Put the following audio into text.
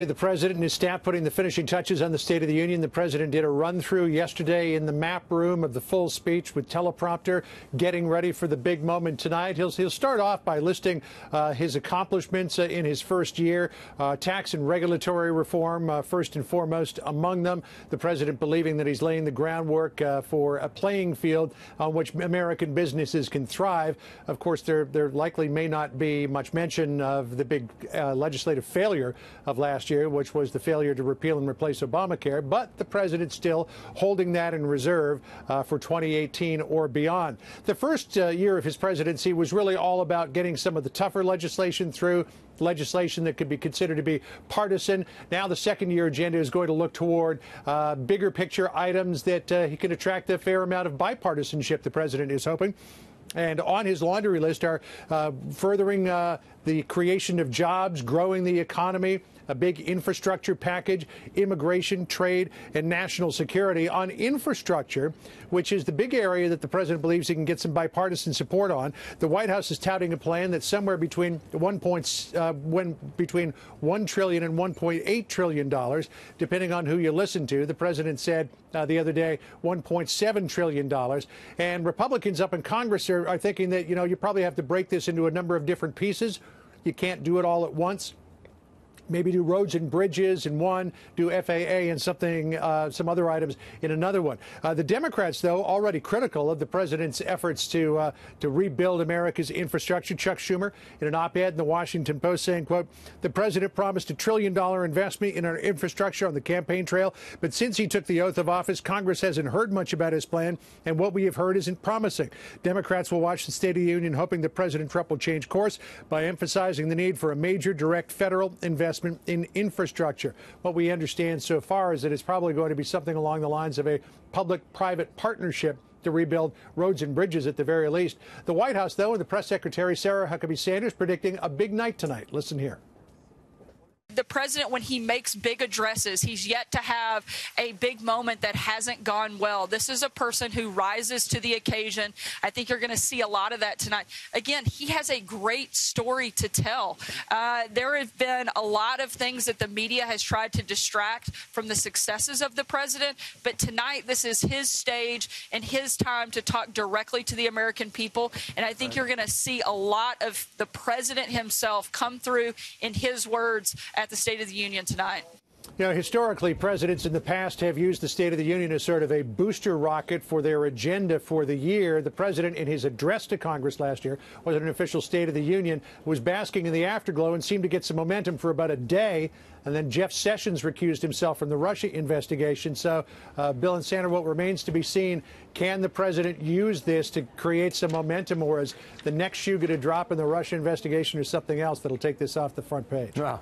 The president and his staff putting the finishing touches on the State of the Union. The president did a run-through yesterday in the map room of the full speech with teleprompter, getting ready for the big moment tonight. He'll start off by listing his accomplishments in his first year, tax and regulatory reform, first and foremost among them. The president believing that he's laying the groundwork for a playing field on which American businesses can thrive. Of course, there likely may not be much mention of the big legislative failure of last year, which was the failure to repeal and replace Obamacare, but the president still holding that in reserve for 2018 or beyond. The first year of his presidency was really all about getting some of the tougher legislation through, legislation that could be considered to be partisan. Now the second-year agenda is going to look toward bigger picture items that he can attract a fair amount of bipartisanship, the president is hoping. And on his laundry list are furthering the creation of jobs, growing the economy, a big infrastructure package, immigration, trade, and national security. On infrastructure, which is the big area that the president believes he can get some bipartisan support on, the White House is touting a plan that's somewhere between $1 trillion and $1.8 trillion, depending on who you listen to. The president said the other day $1.7 trillion. And Republicans up in Congress are thinking that, you probably have to break this into a number of different pieces. You can't do it all at once. Maybe do roads and bridges in one, do FAA and some other items in another one. The Democrats, though, already critical of the president's efforts to rebuild America's infrastructure. Chuck Schumer, in an op-ed in the Washington Post, saying, quote, "The president promised $1 trillion investment in our infrastructure on the campaign trail, but since he took the oath of office, Congress hasn't heard much about his plan, and what we have heard isn't promising." Democrats will watch the State of the Union, hoping that President Trump will change course by emphasizing the need for a major direct federal investment in infrastructure. What we understand so far is that it's probably going to be something along the lines of a public-private partnership to rebuild roads and bridges at the very least. The White House, though, and the press secretary, Sarah Huckabee Sanders, predicting a big night tonight. Listen here. The president, when he makes big addresses, he's yet to have a big moment that hasn't gone well. This is a person who rises to the occasion. I think you're going to see a lot of that tonight. Again, he has a great story to tell. There have been a lot of things that the media has tried to distract from the successes of the president, but tonight this is his stage and his time to talk directly to the American people, and I think you're going to see a lot of the president himself come through in his words at the State of the Union tonight. Historically, presidents in the past have used the State of the Union as sort of a booster rocket for their agenda for the year. The president, in his address to Congress last year, was an official State of the Union, was basking in the afterglow and seemed to get some momentum for about a day. And then Jeff Sessions recused himself from the Russia investigation. So, Bill and Sandra, what remains to be seen, can the president use this to create some momentum, or is the next shoe going to drop in the Russia investigation or something else that'll take this off the front page? Wow.